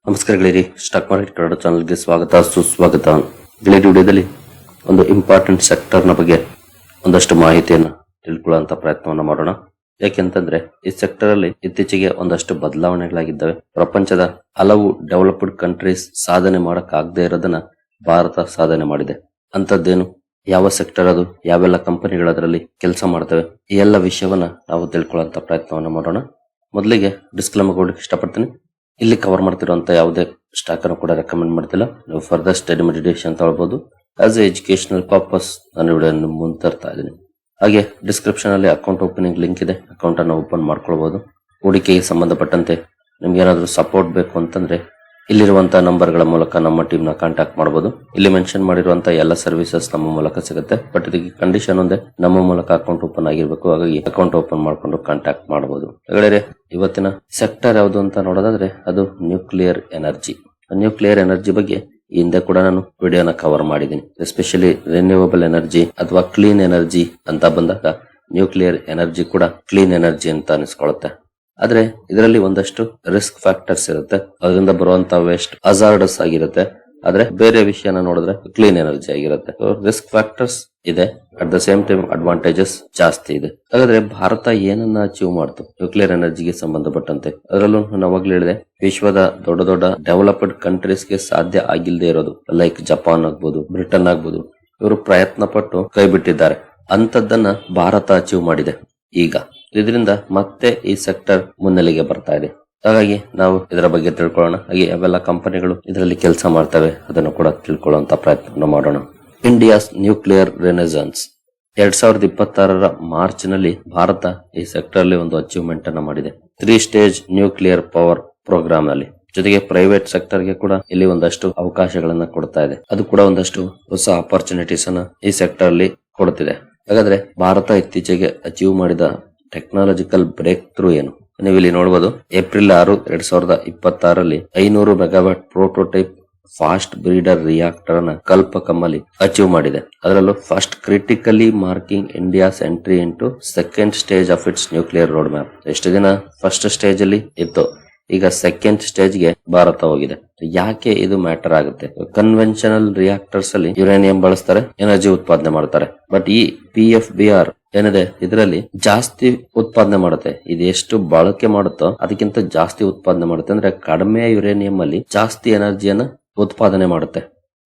ನಮಸ್ಕಾರ ಗೆಳೆಯರಿ, stock market Kannada ಚಾನಲ್ಗೆ ಸ್ವಾಗತ ಸುಸ್ವಾಗತ. ಗೆಳೆಯರಿ, ವಿಡಿಯೋದಲ್ಲಿ ಒಂದು ಇಂಪಾರ್ಟೆಂಟ್ ಸೆಕ್ಟರ್ನ ಬಗ್ಗೆ ಒಂದಷ್ಟು ಮಾಹಿತಿಯನ್ನು ತಿಳ್ಕೊಳ್ಳುವಂತ ಪ್ರಯತ್ನವನ್ನು ಮಾಡೋಣ. ಯಾಕೆಂತಂದ್ರೆ ಈ ಸೆಕ್ಟರ್ ಅಲ್ಲಿ ಇತ್ತೀಚೆಗೆ ಒಂದಷ್ಟು ಬದಲಾವಣೆಗಳಾಗಿದ್ದಾವೆ. ಪ್ರಪಂಚದ ಹಲವು ಡೆವಲಪ್ಡ್ ಕಂಟ್ರೀಸ್ ಸಾಧನೆ ಮಾಡಕ್ಕಾಗದೇ ಇರೋದನ್ನ ಭಾರತ ಸಾಧನೆ ಮಾಡಿದೆ. ಅಂತದ್ದೇನು, ಯಾವ ಸೆಕ್ಟರ್ ಅದು, ಯಾವೆಲ್ಲ ಕಂಪನಿಗಳು ಅದರಲ್ಲಿ ಕೆಲಸ ಮಾಡ್ತವೆ, ಈ ಎಲ್ಲ ವಿಷಯವನ್ನ ನಾವು ತಿಳ್ಕೊಳ್ಳುವಂತ ಪ್ರಯತ್ನವನ್ನು ಮಾಡೋಣ. ಮೊದಲಿಗೆ ಡಿಸ್ಕ್ಲೇಮರ್ ಕೊಡಲಿಕ್ಕೆ ಇಷ್ಟಪಡ್ತೀನಿ. ಇಲ್ಲಿ ಕವರ್ ಮಾಡ್ತಿರುವಂತ ಯಾವುದೇ ಸ್ಟಾಕ್ ಅನ್ನು ಕೂಡ ರೆಕಮೆಂಡ್ ಮಾಡ್ತಿಲ್ಲ. ನೀವು ಫರ್ದರ್ ಸ್ಟಡಿ ಮೆಡಿಟೇಷನ್ ತಗೊಳ್ಬಹುದು. ಆಸ್ ಎ ಎಜುಕೇಶನಲ್ ಪರ್ಪಸ್ ನಾನು ವಿಡಿಯೋ ಮುಂದೆ ತರ್ತಾ ಇದ್ದೀನಿ. ಹಾಗೆ ಡಿಸ್ಕ್ರಿಪ್ಷನ್ ಅಲ್ಲಿ ಅಕೌಂಟ್ ಓಪನಿಂಗ್ ಲಿಂಕ್ ಇದೆ, ಅಕೌಂಟ್ ಅನ್ನು ಓಪನ್ ಮಾಡ್ಕೊಳ್ಬಹುದು. ಹೂಡಿಕೆಗೆ ಸಂಬಂಧಪಟ್ಟಂತೆ ನಿಮ್ಗೆ ಏನಾದರೂ ಸಪೋರ್ಟ್ ಬೇಕು ಅಂತಂದ್ರೆ ಇಲ್ಲಿರುವಂತಹ ನಂಬರ್ ಗಳ ಮೂಲಕ ನಮ್ಮ ಟೀಮ್ ನ ಕಾಂಟ್ಯಾಕ್ಟ್ ಮಾಡಬಹುದು. ಇಲ್ಲಿ ಮೆನ್ಷನ್ ಮಾಡಿರುವಂತಹ ಎಲ್ಲ ಸರ್ವಿಸಸ್ ನಮ್ಮ ಮೂಲಕ ಸಿಗುತ್ತೆ. ಬಟ್ ಇದಕ್ಕೆ ಕಂಡೀಷನ್ ಒಂದೇ, ನಮ್ಮ ಮೂಲಕ ಅಕೌಂಟ್ ಓಪನ್ ಆಗಿರ್ಬೇಕು. ಹಾಗಾಗಿ ಅಕೌಂಟ್ ಓಪನ್ ಮಾಡ್ಕೊಂಡು ಕಾಂಟ್ಯಾಕ್ಟ್ ಮಾಡಬಹುದು. ಹಾಗಾದ್ರೆ ಇವತ್ತಿನ ಸೆಕ್ಟರ್ ಯಾವುದು ಅಂತ ನೋಡೋದಾದ್ರೆ ಅದು ನ್ಯೂಕ್ಲಿಯರ್ ಎನರ್ಜಿ. ನ್ಯೂಕ್ಲಿಯರ್ ಎನರ್ಜಿ ಬಗ್ಗೆ ಹಿಂದೆ ಕೂಡ ನಾನು ವಿಡಿಯೋನ ಕವರ್ ಮಾಡಿದ್ದೀನಿ. ಎಸ್ಪೆಷಲಿ ರಿನ್ಯೂವಬಲ್ ಎನರ್ಜಿ ಅಥವಾ ಕ್ಲೀನ್ ಎನರ್ಜಿ ಅಂತ ಬಂದಾಗ ನ್ಯೂಕ್ಲಿಯರ್ ಎನರ್ಜಿ ಕೂಡ ಕ್ಲೀನ್ ಎನರ್ಜಿ ಅಂತ ಅನಿಸ್ಕೊಳ್ಳುತ್ತೆ. ಆದ್ರೆ ಇದರಲ್ಲಿ ಒಂದಷ್ಟು ರಿಸ್ಕ್ ಫ್ಯಾಕ್ಟರ್ಸ್ ಇರುತ್ತೆ, ಅದರಿಂದ ಬರುವಂತ ವೇಸ್ಟ್ ಹಜಾರ್ಡಸ್ ಆಗಿರುತ್ತೆ. ಆದ್ರೆ ಬೇರೆ ವಿಷಯನ ನೋಡಿದ್ರೆ ಕ್ಲೀನ್ ಎನರ್ಜಿ ಆಗಿರುತ್ತೆ. ರಿಸ್ಕ್ ಫ್ಯಾಕ್ಟರ್ಸ್ ಇದೆ, at the same time advantages ಜಾಸ್ತಿ ಇದೆ. ಹಾಗಾದ್ರೆ ಭಾರತ ಏನನ್ನ ಅಚೀವ್ ಮಾಡ್ತು ನ್ಯೂಕ್ಲಿಯರ್ ಎನರ್ಜಿಗೆ ಸಂಬಂಧಪಟ್ಟಂತೆ? ಅದರಲ್ಲೂ ನಾವಾಗ್ಲೂ ಹೇಳಿದೆ, ವಿಶ್ವದ ದೊಡ್ಡ ದೊಡ್ಡ ಡೆವಲಪ್ಡ್ ಕಂಟ್ರೀಸ್ಗೆ ಸಾಧ್ಯ ಆಗಿಲ್ಲದೆ ಇರೋದು, ಲೈಕ್ ಜಪಾನ್ ಆಗ್ಬೋದು, ಬ್ರಿಟನ್ ಆಗ್ಬೋದು, ಇವರು ಪ್ರಯತ್ನ ಪಟ್ಟು ಕೈ ಬಿಟ್ಟಿದ್ದಾರೆ. ಅಂತದ್ದನ್ನ ಭಾರತ ಅಚೀವ್ ಮಾಡಿದೆ. ಈಗ ಇದರಿಂದ ಮತ್ತೆ ಈ ಸೆಕ್ಟರ್ ಮುನ್ನೆಲೆಗೆ ಬರ್ತಾ ಇದೆ. ಹಾಗಾಗಿ ನಾವು ಇದರ ಬಗ್ಗೆ ತಿಳ್ಕೊಳ್ಳೋಣ. ಹಾಗೆ ಯಾವೆಲ್ಲ ಕಂಪನಿಗಳು ಇದರಲ್ಲಿ ಕೆಲಸ ಮಾಡ್ತವೆ ಅದನ್ನು ಕೂಡ ತಿಳ್ಕೊಳ್ಳುವಂತ ಪ್ರಯತ್ನ ಮಾಡೋಣ. ಇಂಡಿಯಾಸ್ ನ್ಯೂಕ್ಲಿಯರ್ ರೆನೆಸಾನ್ಸ್ 2026 ಮಾರ್ಚ್ ನಲ್ಲಿ ಭಾರತ ಈ ಸೆಕ್ಟರ್ ಅಲ್ಲಿ ಒಂದು ಅಚೀವ್ಮೆಂಟ್ ಅನ್ನು ಮಾಡಿದೆ. 3 ಸ್ಟೇಜ್ ನ್ಯೂಕ್ಲಿಯರ್ ಪವರ್ ಪ್ರೋಗ್ರಾಮ್ ನಲ್ಲಿ. ಜೊತೆಗೆ ಪ್ರೈವೇಟ್ ಸೆಕ್ಟರ್ ಗೆ ಕೂಡ ಇಲ್ಲಿ ಒಂದಷ್ಟು ಅವಕಾಶಗಳನ್ನ ಕೊಡ್ತಾ ಇದೆ. ಅದು ಕೂಡ ಒಂದಷ್ಟು ಹೊಸ ಆಪರ್ಚುನಿಟೀಸ್ ಅನ್ನ ಈ ಸೆಕ್ಟರ್ ಅಲ್ಲಿ ಕೊಡುತ್ತಿದೆ. ಹಾಗಾದ್ರೆ ಭಾರತ ಇತ್ತೀಚೆಗೆ ಅಚೀವ್ ಮಾಡಿದ ಟೆಕ್ನಾಲಜಿಕಲ್ ಬ್ರೇಕ್ ಥ್ರೂ ಏನು? ನೀವು ಇಲ್ಲಿ ನೋಡಬಹುದು, April 6, 2026 500 megawatt prototype fast breeder reactor ಅನ್ನ ಕಲ್ಪಕಮ್ಮಲ್ಲಿ ಅಚೀವ್ ಮಾಡಿದೆ. ಅದರಲ್ಲೂ first critically marking India's entry into second stage of it's nuclear road map. ಎಷ್ಟು ದಿನ ಫಸ್ಟ್ ಸ್ಟೇಜ್ ಅಲ್ಲಿ ಇತ್ತು, ಈಗ ಸೆಕೆಂಡ್ ಸ್ಟೇಜ್ ಗೆ ಭಾರತ ಹೋಗಿದೆ. ಯಾಕೆ ಇದು ಮ್ಯಾಟರ್ ಆಗುತ್ತೆ? ಕನ್ವೆನ್ಷನಲ್ ರಿಯಾಕ್ಟರ್ಸ್ ಅಲ್ಲಿ ಯುರೇನಿಯಂ ಬಳಸ್ತಾರೆ, ಎನರ್ಜಿ ಉತ್ಪಾದನೆ ಮಾಡ್ತಾರೆ. ಬಟ್ ಈ PFBR ಏನಿದೆ ಇದರಲ್ಲಿ ಜಾಸ್ತಿ ಉತ್ಪಾದನೆ ಮಾಡುತ್ತೆ. ಇದು ಎಷ್ಟು ಬಳಕೆ ಮಾಡುತ್ತೋ ಅದಕ್ಕಿಂತ ಜಾಸ್ತಿ ಉತ್ಪಾದನೆ ಮಾಡುತ್ತೆ. ಅಂದ್ರೆ ಕಡಿಮೆ ಯುರೇನಿಯಂ ಅಲ್ಲಿ ಜಾಸ್ತಿ ಎನರ್ಜಿಯನ್ನ ಉತ್ಪಾದನೆ ಮಾಡುತ್ತೆ.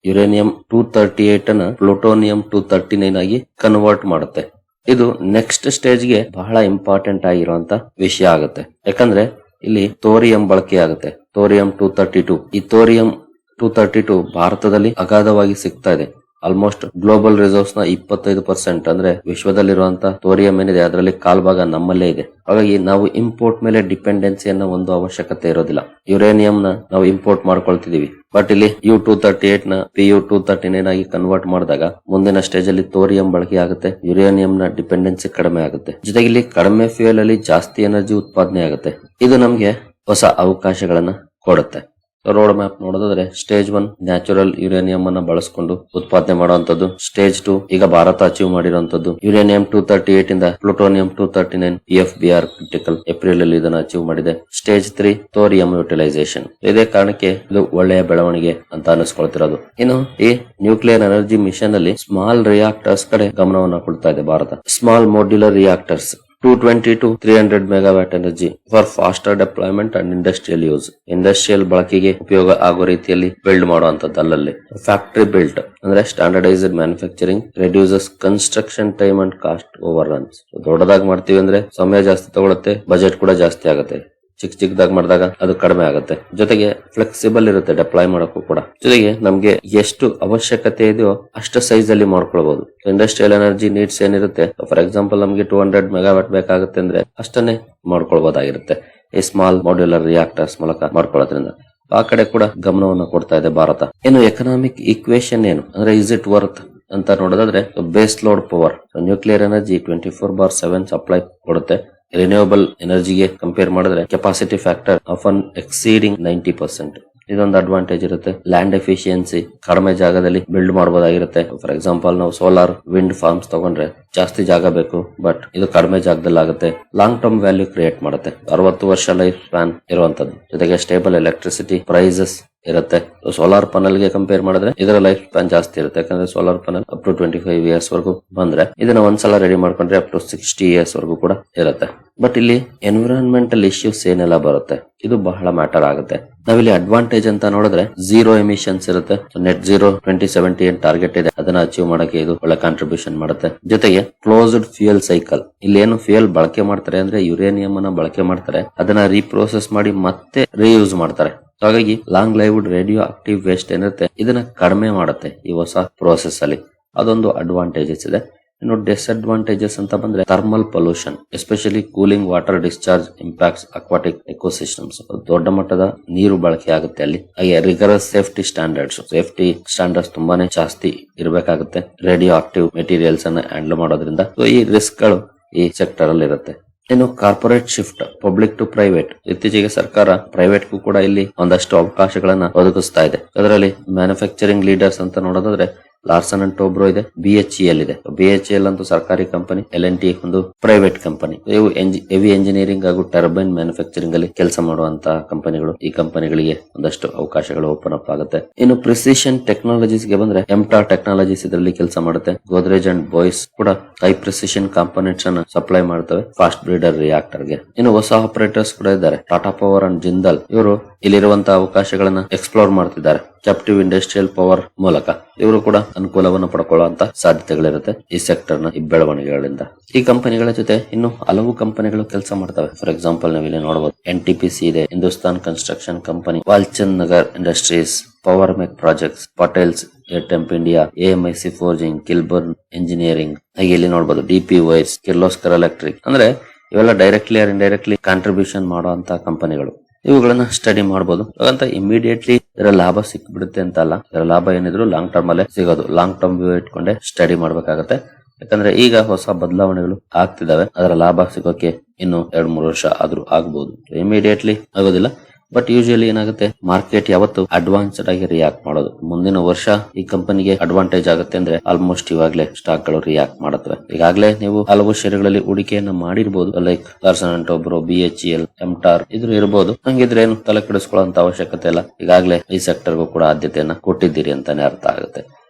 ಯುರೇನಿಯಂ 238 ಅನ್ನ ಪ್ಲೂಟೋನಿಯಂ 239 ಆಗಿ ಕನ್ವರ್ಟ್ ಮಾಡುತ್ತೆ. ಇದು ನೆಕ್ಸ್ಟ್ ಸ್ಟೇಜ್ ಗೆ ಬಹಳ ಇಂಪಾರ್ಟೆಂಟ್ ಆಗಿರುವಂತ ವಿಷಯ ಆಗುತ್ತೆ. ಯಾಕಂದ್ರೆ ಇಲ್ಲಿ ಥೋರಿಯಂ ಬಳಕೆ ಆಗುತ್ತೆ, ಥೋರಿಯಂ 232. ಈ ಥೋರಿಯಂ 232 ಭಾರತದಲ್ಲಿ ಅಗಾಧವಾಗಿ ಸಿಗ್ತಾ ಇದೆ. ಆಲ್ಮೋಸ್ಟ್ ಗ್ಲೋಬಲ್ ರಿಸರ್ವ್ಸ್ ನ 25%, ಅಂದ್ರೆ ವಿಶ್ವದಲ್ಲಿರುವಂತಹ ಥೋರಿಯಂ ಏನಿದೆ ಅದರಲ್ಲಿ ಕಾಲ್ಭಾಗ ನಮ್ಮಲ್ಲೇ ಇದೆ. ಹಾಗಾಗಿ ನಾವು ಇಂಪೋರ್ಟ್ ಮೇಲೆ ಡಿಪೆಂಡೆನ್ಸಿಯನ್ನ ಒಂದು ಅವಶ್ಯಕತೆ ಇರೋದಿಲ್ಲ. ಯುರೇನಿಯಂ ನ ನಾವು ಇಂಪೋರ್ಟ್ ಮಾಡ್ಕೊಳ್ತಿದೀವಿ. ಬಟ್ ಇಲ್ಲಿ U238 ನ PU239 ಆಗಿ ಕನ್ವರ್ಟ್ ಮಾಡಿದಾಗ ಮುಂದಿನ ಸ್ಟೇಜ್ ಅಲ್ಲಿ ಥೋರಿಯಂ ಬಳಕೆ ಆಗುತ್ತೆ, ಯುರೇನಿಯಂ ನ ಡಿಪೆಂಡೆನ್ಸಿ ಕಡಿಮೆ ಆಗುತ್ತೆ. ಜೊತೆಗೆ ಇಲ್ಲಿ ಕಡಿಮೆ ಫ್ಯೂಯಲ್ ಅಲ್ಲಿ ಜಾಸ್ತಿ ಎನರ್ಜಿ ಉತ್ಪಾದನೆ ಆಗುತ್ತೆ. ಇದು ನಮ್ಗೆ ಹೊಸ ಅವಕಾಶಗಳನ್ನ ಕೊಡುತ್ತೆ. ರೋಡ್ ಮ್ಯಾಪ್ ನೋಡೋದಾದ್ರೆ ಸ್ಟೇಜ್ 1 ನ್ಯಾಚುರಲ್ ಯುರೇನಿಯಂ ಅನ್ನ ಬಳಸಿಕೊಂಡು ಉತ್ಪಾದನೆ ಮಾಡುವಂತದ್ದು. ಸ್ಟೇಜ್ 2 ಈಗ ಭಾರತ ಅಚೀವ್ ಮಾಡಿರುವಂತದ್ದು. ಯುರೇನಿಯಂ 238 ಇಂದ ಪ್ಲೂಟೋನಿಯಂ 239 PFBR ಕ್ರಿಟಿಕಲ್ ಏಪ್ರಿಲ್ ಅಲ್ಲಿ ಇದನ್ನ ಅಚೀವ್ ಮಾಡಿದೆ. Stage 3 thorium utilisation. ಇದೇ ಕಾರಣಕ್ಕೆ ಇದು ಒಳ್ಳೆಯ ಬೆಳವಣಿಗೆ ಅಂತ ಅನಿಸ್ಕೊಳ್ತಿರೋದು. ಇನ್ನು ಈ ನ್ಯೂಕ್ಲಿಯರ್ ಎನರ್ಜಿ ಮಿಷನ್ ಅಲ್ಲಿ ಸ್ಮಾಲ್ ರಿಯಾಕ್ಟರ್ಸ್ ಕಡೆ ಗಮನವನ್ನ ಕೊಡ್ತಾ ಇದೆ Bharat. Small modular reactors 220 to 300 megawatt energy for faster deployment and industrial use. Industrial ಬಳಕೆಗೆ ಉಪಯೋಗ ಆಗೋ ರೀತಿಯಲ್ಲಿ ಬಿಲ್ಡ್ ಮಾಡುವಂತದ್ದು. ಅಲ್ಲಲ್ಲಿ ಫ್ಯಾಕ್ಟರಿ ಬಿಲ್ಟ್ ಅಂದ್ರೆ standardised manufacturing reduces construction time and cost over runs. ದೊಡ್ಡದಾಗಿ ಮಾಡ್ತೀವಿ ಅಂದ್ರೆ ಸಮಯ ಜಾಸ್ತಿ ತಗೊಳುತ್ತೆ, ಬಜೆಟ್ ಕೂಡ ಜಾಸ್ತಿ ಆಗುತ್ತೆ. ಚಿಕ್ಕದಾಗಿ ಮಾಡಿದಾಗ ಅದು ಕಡಿಮೆ ಆಗುತ್ತೆ. ಜೊತೆಗೆ ಫ್ಲೆಕ್ಸಿಬಲ್ ಇರುತ್ತೆ ಡೆಪ್ಲಾಯ್ ಮಾಡೋಕ್ಕೂ ಕೂಡ. ಜೊತೆಗೆ ನಮ್ಗೆ ಎಷ್ಟು ಅವಶ್ಯಕತೆ ಇದೆಯೋ ಅಷ್ಟು ಸೈಜ್ ಅಲ್ಲಿ ಮಾಡ್ಕೊಳ್ಬಹುದು. ಇಂಡಸ್ಟ್ರಿಯಲ್ ಎನರ್ಜಿ ನೀಡ್ಸ್ ಏನಿರುತ್ತೆ, ಫಾರ್ ಎಕ್ಸಾಂಪಲ್ ನಮ್ಗೆ 200 ಮೆಗಾವ್ಯಾಟ್ ಬೇಕಾಗುತ್ತೆ ಅಂದ್ರೆ ಅಷ್ಟನ್ನೇ ಮಾಡ್ಕೊಳ್ಬಹುದಾಗಿರುತ್ತೆ ಈ ಸ್ಮಾಲ್ ಮಾಡ್ಯುಲರ್ ರಿಯಾಕ್ಟರ್ಸ್ ಮೂಲಕ ಮಾಡ್ಕೊಳ್ಳೋದ್ರಿಂದ. ಆ ಕಡೆ ಕೂಡ ಗಮನವನ್ನು ಕೊಡ್ತಾ ಇದೆ ಭಾರತ. ಇನ್ನು ಎಕನಾಮಿಕ್ ಈಕ್ವೇಶನ್ ಏನು ಅಂದ್ರೆ ಇಸ್ ಇಟ್ ವರ್ತ್ ಅಂತ ನೋಡೋದಾದ್ರೆ base load power. Nuclear energy 24/7 supply ಕೊಡುತ್ತೆ. ರಿನ್ಯೂವಬಲ್ ಎನರ್ಜಿಗೆ ಕಂಪೇರ್ ಮಾಡಿದ್ರೆ ಕೆಪಾಸಿಟಿ ಫ್ಯಾಕ್ಟರ್ ಆಫನ್ ಎಕ್ಸೀಡಿಂಗ್ 90%. ಇದೊಂದು ಅಡ್ವಾಂಟೇಜ್ ಇರುತ್ತೆ. ಲ್ಯಾಂಡ್ ಎಫಿಷಿಯನ್ಸಿ, ಕಡಿಮೆ ಜಾಗದಲ್ಲಿ ಬಿಲ್ಡ್ ಮಾಡಬಹುದಾಗಿರುತ್ತೆ. ಫಾರ್ ಎಕ್ಸಾಂಪಲ್ ನಾವು ಸೋಲಾರ್ ವಿಂಡ್ ಫಾರ್ಮ್ಸ್ ತಗೊಂಡ್ರೆ ಜಾಸ್ತಿ ಜಾಗ ಬೇಕು, ಬಟ್ ಇದು ಕಡಿಮೆ ಜಾಗದಲ್ಲಿ ಆಗುತ್ತೆ. ಲಾಂಗ್ ಟರ್ಮ್ ವ್ಯಾಲ್ಯೂ ಕ್ರಿಯೇಟ್ ಮಾಡುತ್ತೆ. 60 ವರ್ಷ ಲೈಫ್ ಸ್ಪ್ಯಾನ್ ಇರುವಂತದ್ದು, ಜೊತೆಗೆ ಸ್ಟೇಬಲ್ ಎಲೆಕ್ಟ್ರಿಸಿಟಿ ಪ್ರೈಸಸ್ ಇರುತ್ತೆ. ಸೋಲಾರ್ ಪನಲ್ ಗೆ ಕಂಪೇರ್ ಮಾಡಿದ್ರೆ ಇದರ ಲೈಫ್ ಸ್ಪ್ಯಾನ್ ಜಾಸ್ತಿ ಇರುತ್ತೆ. ಯಾಕಂದ್ರೆ ಸೋಲಾರ್ ಪನಲ್ ಅಪ್ ಟು 25 ಇಯರ್ಸ್ ವರೆಗೂ ಬಂದ್ರೆ ಇದನ್ನ ಒಂದ್ಸಲ ರೆಡಿ ಮಾಡ್ಕೊಂಡ್ರೆ ಅಪ್ ಟು 60 ಇಯರ್ಸ್ ವರೆಗೂ ಕೂಡ ಇರುತ್ತೆ. ಬಟ್ ಇಲ್ಲಿ ಎನ್ವಿರಾನ್ಮೆಂಟಲ್ ಇಶ್ಯೂಸ್ ಏನೆಲ್ಲ ಬರುತ್ತೆ, ಇದು ಬಹಳ ಮ್ಯಾಟರ್ ಆಗುತ್ತೆ. ನಾವಿಲ್ಲಿ ಅಡ್ವಾಂಟೇಜ್ ಅಂತ ನೋಡಿದ್ರೆ ಝೀರೋ ಎಮಿಷನ್ಸ್ ಇರುತ್ತೆ. ನೆಟ್ ಝೀರೋ 2070 ಏನ್ ಟಾರ್ಗೆಟ್ ಇದೆ ಅದನ್ನ ಅಚೀವ್ ಮಾಡಕ್ಕೆ ಇದು ಒಳ್ಳೆ ಕಾಂಟ್ರಿಬ್ಯೂಷನ್ ಮಾಡುತ್ತೆ. ಜೊತೆಗೆ ಕ್ಲೋಸ್ಡ್ ಫ್ಯೂಯಲ್ ಸೈಕಲ್, ಇಲ್ಲಿ ಏನು ಫ್ಯೂಯಲ್ ಬಳಕೆ ಮಾಡ್ತಾರೆ ಅಂದ್ರೆ ಯುರೇನಿಯಂ ಅನ್ನ ಬಳಕೆ ಮಾಡ್ತಾರೆ, ಅದನ್ನ ರೀಪ್ರೋಸೆಸ್ ಮಾಡಿ ಮತ್ತೆ ರೀಯೂಸ್ ಮಾಡ್ತಾರೆ. ಹಾಗಾಗಿ long lived radio active waste ಏನಿರುತ್ತೆ ಇದನ್ನ ಕಡಿಮೆ ಮಾಡುತ್ತೆ ಈ ಹೊಸ ಪ್ರೋಸೆಸ್ ಅಲ್ಲಿ. ಅದೊಂದು ಅಡ್ವಾಂಟೇಜಸ್ ಇದೆ. ಇನ್ನು ಡಿಸ್ಅಡ್ವಾಂಟೇಜಸ್ ಅಂತ ಬಂದ್ರೆ thermal pollution, especially cooling water discharge impacts aquatic ecosystems. ದೊಡ್ಡ ಮಟ್ಟದ ನೀರು ಬಳಕೆ ಆಗುತ್ತೆ ಅಲ್ಲಿ. ಹಾಗೆ ರಿಗರಸ್ ಸೇಫ್ಟಿ ಸ್ಟ್ಯಾಂಡರ್ಡ್ಸ್ ತುಂಬಾನೇ ಜಾಸ್ತಿ ಇರಬೇಕಾಗುತ್ತೆ ರೇಡಿಯೋ ಆಕ್ಟಿವ್ ಮೆಟೀರಿಯಲ್ಸ್ ಅನ್ನ ಹ್ಯಾಂಡಲ್ ಮಾಡೋದ್ರಿಂದ. ಸೊ ಈ ರಿಸ್ಕ್ ಗಳು ಈ ಸೆಕ್ಟರ್ ಅಲ್ಲಿ ಇರುತ್ತೆ. ಇನ್ನು corporate shift public to private, ಇತ್ತೀಚೆಗೆ ಸರ್ಕಾರ ಪ್ರೈವೇಟ್ ಗೂ ಕೂಡ ಇಲ್ಲಿ ಒಂದಷ್ಟು ಅವಕಾಶಗಳನ್ನ ಒದಗಿಸ್ತಾ ಇದೆ. ಅದರಲ್ಲಿ ಮ್ಯಾನುಫ್ಯಾಕ್ಚರಿಂಗ್ ಲೀಡರ್ಸ್ ಅಂತ ನೋಡೋದಾದ್ರೆ ಲಾರ್ಸನ್ ಅಂಡ್ ಟೋಬ್ರೋ ಇದೆ, BHEL ಇದೆ. BHEL ಅಂತೂ ಸರ್ಕಾರಿ ಕಂಪನಿ, L&T ಒಂದು ಪ್ರೈವೇಟ್ ಕಂಪನಿ. ಇವು ಹೆವಿ ಎಂಜಿನಿಯರಿಂಗ್ ಹಾಗೂ ಟರ್ಬೈನ್ ಮ್ಯಾನುಫ್ಯಾಕ್ಚರಿಂಗ್ ಅಲ್ಲಿ ಕೆಲಸ ಮಾಡುವಂತಹ ಕಂಪನಿಗಳು. ಈ ಕಂಪನಿಗಳಿಗೆ ಒಂದಷ್ಟು ಅವಕಾಶಗಳು ಓಪನ್ ಅಪ್ ಆಗುತ್ತೆ. ಇನ್ನು ಪ್ರಿಸಿಷನ್ ಟೆಕ್ನಾಲಜೀಸ್ ಗೆ ಬಂದ್ರೆ ಎಂಟಾರ್ ಟೆಕ್ನಾಲಜೀಸ್ ಇದರಲ್ಲಿ ಕೆಲಸ ಮಾಡುತ್ತೆ. ಗೋದ್ರೇಜ್ ಅಂಡ್ ಬಾಯ್ಸ್ ಕೂಡ ಹೈ ಪ್ರಿಸಿಷನ್ ಕಾಂಪೋನೆಂಟ್ಸ್ ಅನ್ನು ಸಪ್ಲೈ ಮಾಡ್ತವೆ ಫಾಸ್ಟ್ ಬ್ರೀಡರ್ ರಿಯಾಕ್ಟರ್ ಗೆ. ಇನ್ನು ಹೊಸ ಆಪರೇಟರ್ಸ್ ಕೂಡ ಇದ್ದಾರೆ, ಟಾಟಾ ಪವರ್ ಅಂಡ್ ಜಿಂದಾಲ್. ಇವರು ಇಲ್ಲಿರುವಂತಹ ಅವಕಾಶಗಳನ್ನ ಎಕ್ಸ್ಪ್ಲೋರ್ ಮಾಡ್ತಿದ್ದಾರೆ ಕ್ಯಾಪ್ಟಿವ್ ಇಂಡಸ್ಟ್ರಿಯಲ್ ಪವರ್ ಮೂಲಕ. ಇವರು ಕೂಡ ಅನುಕೂಲವನ್ನು ಪಡ್ಕೊಳ್ಳುವಂತ ಸಾಧ್ಯತೆಗಳಿರುತ್ತೆ ಈ ಸೆಕ್ಟರ್ ನ ಈ ಬೆಳವಣಿಗೆಗಳಿಂದ. ಈ ಕಂಪನಿಗಳ ಜೊತೆ ಇನ್ನು ಹಲವು ಕಂಪನಿಗಳು ಕೆಲಸ ಮಾಡ್ತವೆ. ಫಾರ್ ಎಕ್ಸಾಂಪಲ್ ನಾವಿಲ್ಲಿ ನೋಡಬಹುದು NTPC ಇದೆ, Hindustan construction company, Walchand Nagar industries, power make projects, Patels, Airtemp India, AMIC forging, Kilburn engineering. ಹಾಗೆ ಇಲ್ಲಿ ನೋಡಬಹುದು DP ವೈರ್ಸ್, ಕಿರ್ಲೋಸ್ಕರ್ ಎಲೆಕ್ಟ್ರಿಕ್. ಅಂದ್ರೆ ಇವೆಲ್ಲ ಡೈರೆಕ್ಟ್ಲಿ ಆರ್ ಇಂಡೈರೆಕ್ಟ್ಲಿ ಕಾಂಟ್ರಿಬ್ಯೂಷನ್ ಮಾಡುವಂತ ಕಂಪನಿಗಳು. ಇವುಗಳನ್ನ ಸ್ಟಡಿ ಮಾಡಬಹುದು. ಹಾಗಂತ ಇಮಿಡಿಯೇಟ್ಲಿ ಇದರ ಲಾಭ ಸಿಕ್ಬಿಡುತ್ತೆ ಅಂತ ಅಲ್ಲ. ಇದರ ಲಾಭ ಏನಿದ್ರು ಲಾಂಗ್ ಟರ್ಮ್ ಅಲ್ಲೇ ಸಿಗೋದು. ಲಾಂಗ್ ಟರ್ಮ್ ವ್ಯೂ ಇಟ್ಕೊಂಡೆ ಸ್ಟಡಿ ಮಾಡ್ಬೇಕಾಗತ್ತೆ. ಯಾಕಂದ್ರೆ ಈಗ ಹೊಸ ಬದಲಾವಣೆಗಳು ಆಗ್ತಿದಾವೆ. ಅದರ ಲಾಭ ಸಿಗೋಕೆ ಇನ್ನು 2-3 ವರ್ಷ ಆದ್ರೂ ಆಗ್ಬಹುದು. ಇಮಿಡಿಯೇಟ್ಲಿ ಆಗೋದಿಲ್ಲ. ಬಟ್ ಯೂಶುವಲಿ ಏನಾಗುತ್ತೆ, ಮಾರ್ಕೆಟ್ ಯಾವತ್ತು ಅಡ್ವಾನ್ಸ್ಡ್ ಆಗಿ ರಿಯಾಕ್ಟ್ ಮಾಡೋದು. ಮುಂದಿನ ವರ್ಷ ಈ ಕಂಪನಿಗೆ ಅಡ್ವಾಂಟೇಜ್ ಆಗುತ್ತೆ ಅಂದ್ರೆ ಆಲ್ಮೋಸ್ಟ್ ಇವಾಗಲೇ ಸ್ಟಾಕ್ ಗಳು ರಿಯಾಕ್ಟ್ ಮಾಡುತ್ತವೆ. ಈಗಾಗಲೇ ನೀವು ಹಲವು ಷೇರುಗಳಲ್ಲಿ ಹೂಡಿಕೆಯನ್ನ ಮಾಡಿರಬಹುದು, ಲೈಕ್ ಲಾರ್ಸನ್ ಅಂಡ್ ಟೋಬ್ರೋ, BHEL, ಎಂಟಾರ್ ಇದ್ರು ಇರಬಹುದು. ಹಂಗಿದ್ರೆ ಏನು ತಲೆ ಕೆಡಿಸ್ಕೊಳ್ಳುವಂತ ಅವಶ್ಯಕತೆ ಇಲ್ಲ. ಈಗಾಗಲೇ ಈ ಸೆಕ್ಟರ್ಗೂ ಕೂಡ ಆದ್ಯತೆಯನ್ನ ಕೊಟ್ಟಿದ್ದೀರಿ ಅಂತಾನೆ ಅರ್ಥ ಆಗುತ್ತೆ.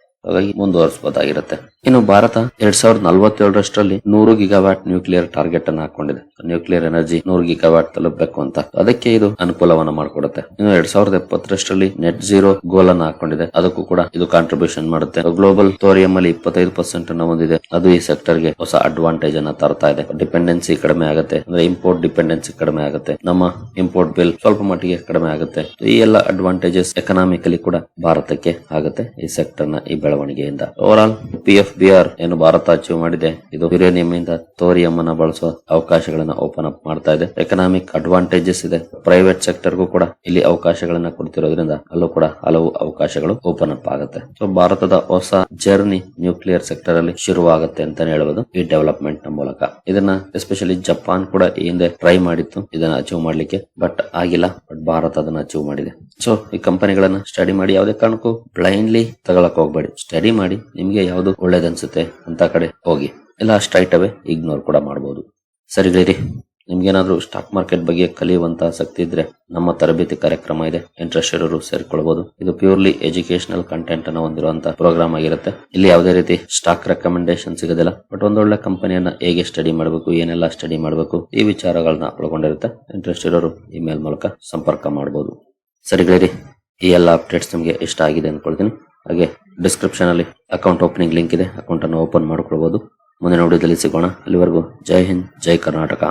ಹಾಗಾಗಿ ಮುಂದುವರಿಸಬಹುದಾಗಿರುತ್ತೆ. ಇನ್ನು ಭಾರತ 2047 100 ಗಿಗಾವ್ಯಾಟ್ ನ್ಯೂಕ್ಲಿಯರ್ ಟಾರ್ಗೆಟ್ ಅನ್ನು ಹಾಕೊಂಡಿದೆ. ನ್ಯೂಕ್ಲಿಯರ್ ಎನರ್ಜಿ 100 ಗಿಗಾವ್ಯಾಟ್ ತಲುಪಬೇಕು ಅಂತ. ಅದಕ್ಕೆ ಇದು ಅನುಕೂಲವನ್ನ ಮಾಡಿಕೊಡುತ್ತೆ. ಇನ್ನು 2070 ನೆಟ್ ಝೀರೋ ಗೋಲ್ ಅನ್ನು ಹಾಕೊಂಡಿದೆ. ಅದಕ್ಕೂ ಕೂಡ ಇದು ಕಾಂಟ್ರಿಬ್ಯೂಷನ್ ಮಾಡುತ್ತೆ. ಗ್ಲೋಬಲ್ ಥೋರಿಯಂ ಅಲ್ಲಿ 25% ಅನ್ನು ಹೊಂದಿದೆ. ಅದು ಈ ಸೆಕ್ಟರ್ ಗೆ ಹೊಸ ಅಡ್ವಾಂಟೇಜ್ ಅನ್ನ ತರ್ತಾ ಇದೆ. ಡಿಪೆಂಡೆನ್ಸಿ ಕಡಿಮೆ ಆಗುತ್ತೆ, ಅಂದ್ರೆ ಇಂಪೋರ್ಟ್ ಡಿಪೆಂಡೆನ್ಸಿ ಕಡಿಮೆ ಆಗುತ್ತೆ. ನಮ್ಮ ಇಂಪೋರ್ಟ್ ಬಿಲ್ ಸ್ವಲ್ಪ ಮಟ್ಟಿಗೆ ಕಡಿಮೆ ಆಗುತ್ತೆ. ಈ ಎಲ್ಲ ಅಡ್ವಾಂಟೇಜಸ್ ಎಕನಾಮಿಕಲಿ ಕೂಡ ಭಾರತಕ್ಕೆ ಆಗುತ್ತೆ ಈ ಸೆಕ್ಟರ್ ನ ಈ ಬೆಳವಣಿಗೆಯಿಂದ. ಓವರ್ ಆಲ್ PFBR ಏನು ಭಾರತ ಅಚೀವ್ ಮಾಡಿದೆ, ಇದು ಯುರೇನಿಯಂ ಇಂದ ಥೋರಿಯಂ ಅನ್ನ ಬಳಸುವ ಅವಕಾಶಗಳನ್ನ ಓಪನ್ ಅಪ್ ಮಾಡ್ತಾ ಇದೆ. ಎಕನಾಮಿಕ್ ಅಡ್ವಾಂಟೇಜಸ್ ಇದೆ. ಪ್ರೈವೇಟ್ ಸೆಕ್ಟರ್ ಗೂ ಕೂಡ ಇಲ್ಲಿ ಅವಕಾಶಗಳನ್ನ ಕೊಡ್ತಿರೋದ್ರಿಂದ ಅಲ್ಲೂ ಕೂಡ ಹಲವು ಅವಕಾಶಗಳು ಓಪನ್ ಅಪ್ ಆಗುತ್ತೆ. ಸೊ ಭಾರತದ ಹೊಸ ಜರ್ನಿ ನ್ಯೂಕ್ಲಿಯರ್ ಸೆಕ್ಟರ್ ಅಲ್ಲಿ ಶುರುವಾಗುತ್ತೆ ಅಂತಾನೆ ಹೇಳ್ಬೋದು ಈ ಡೆವಲಪ್ಮೆಂಟ್ ನ ಮೂಲಕ. ಇದನ್ನ ಎಸ್ಪೆಷಲಿ ಜಪಾನ್ ಕೂಡ ಈ ಹಿಂದೆ ಟ್ರೈ ಮಾಡಿತ್ತು ಇದನ್ನ ಅಚೀವ್ ಮಾಡ್ಲಿಕ್ಕೆ, ಬಟ್ ಆಗಿಲ್ಲ. ಬಟ್ ಭಾರತ ಅದನ್ನ ಅಚೀವ್ ಮಾಡಿದೆ. ಸೊ ಈ ಕಂಪನಿಗಳನ್ನ ಸ್ಟಡಿ ಮಾಡಿ, ಯಾವುದೇ ಕಾರಣಕ್ಕೂ ಬ್ಲೈಂಡ್ಲಿ ತಗೊಳಕ್ ಹೋಗ್ಬೇಡಿ. ಸ್ಟಡಿ ಮಾಡಿ, ನಿಮ್ಗೆ ಯಾವ್ದು ಒಳ್ಳೇದನ್ಸುತ್ತೆ ಅಂತ ಕಡೆ ಹೋಗಿ. ಇಲ್ಲ ಸ್ಟ್ರೈಟ್ ಅವೇ ಇಗ್ನೋರ್ ಕೂಡ ಮಾಡಬಹುದು. ಸರಿ ಗೆಳೆಯರಿ, ನಿಮ್ಗೇನಾದ್ರೂ ಸ್ಟಾಕ್ ಮಾರ್ಕೆಟ್ ಬಗ್ಗೆ ಕಲಿಯುವಂತ ಆಸಕ್ತಿ ಇದ್ರೆ ನಮ್ಮ ತರಬೇತಿ ಕಾರ್ಯಕ್ರಮ ಇದೆ, ಇಂಟ್ರೆಸ್ಟ್ ಇರೋರು ಸೇರ್ಕೊಳ್ಬಹುದು. ಇದು ಪ್ಯೂರ್ಲಿ ಎಜುಕೇಶನಲ್ ಕಂಟೆಂಟ್ ಅನ್ನು ಹೊಂದಿರುವಂತ ಪ್ರೋಗ್ರಾಮ್ ಆಗಿರುತ್ತೆ. ಇಲ್ಲಿ ಯಾವುದೇ ರೀತಿ ಸ್ಟಾಕ್ ರೆಕಮೆಂಡೇಶನ್ ಸಿಗೋದಿಲ್ಲ. ಬಟ್ ಒಂದೊಳ್ಳೆ ಕಂಪನಿಯನ್ನ ಹೇಗೆ ಸ್ಟಡಿ ಮಾಡಬೇಕು, ಏನೆಲ್ಲ ಸ್ಟಡಿ ಮಾಡಬೇಕು, ಈ ವಿಚಾರಗಳನ್ನ ಒಳಗೊಂಡಿರುತ್ತೆ. ಇಂಟ್ರೆಸ್ಟ್ ಇರೋರು ಇಮೇಲ್ ಮೂಲಕ ಸಂಪರ್ಕ ಮಾಡಬಹುದು. ಸರಿ ಗೆಳೆಯರಿ, ಈ ಎಲ್ಲ ಅಪ್ಡೇಟ್ಸ್ ನಿಮಗೆ ಇಷ್ಟ ಆಗಿದೆ ಅನ್ಕೊಳ್ತೀನಿ. ಹಾಗೆ ಡಿಸ್ಕ್ರಿಪ್ಷನ್ ಅಲ್ಲಿ ಅಕೌಂಟ್ ಓಪನಿಂಗ್ ಲಿಂಕ್ ಇದೆ, ಅಕೌಂಟ್ ಅನ್ನು ಓಪನ್ ಮಾಡ್ಕೊಳ್ಬಹುದು. ಮುಂದಿನ ವಿಡಿಯೋದಲ್ಲಿ ಸಿಗೋಣ. ಅಲ್ಲಿವರೆಗೂ ಜೈ ಹಿಂದ್, ಜೈ ಕರ್ನಾಟಕ.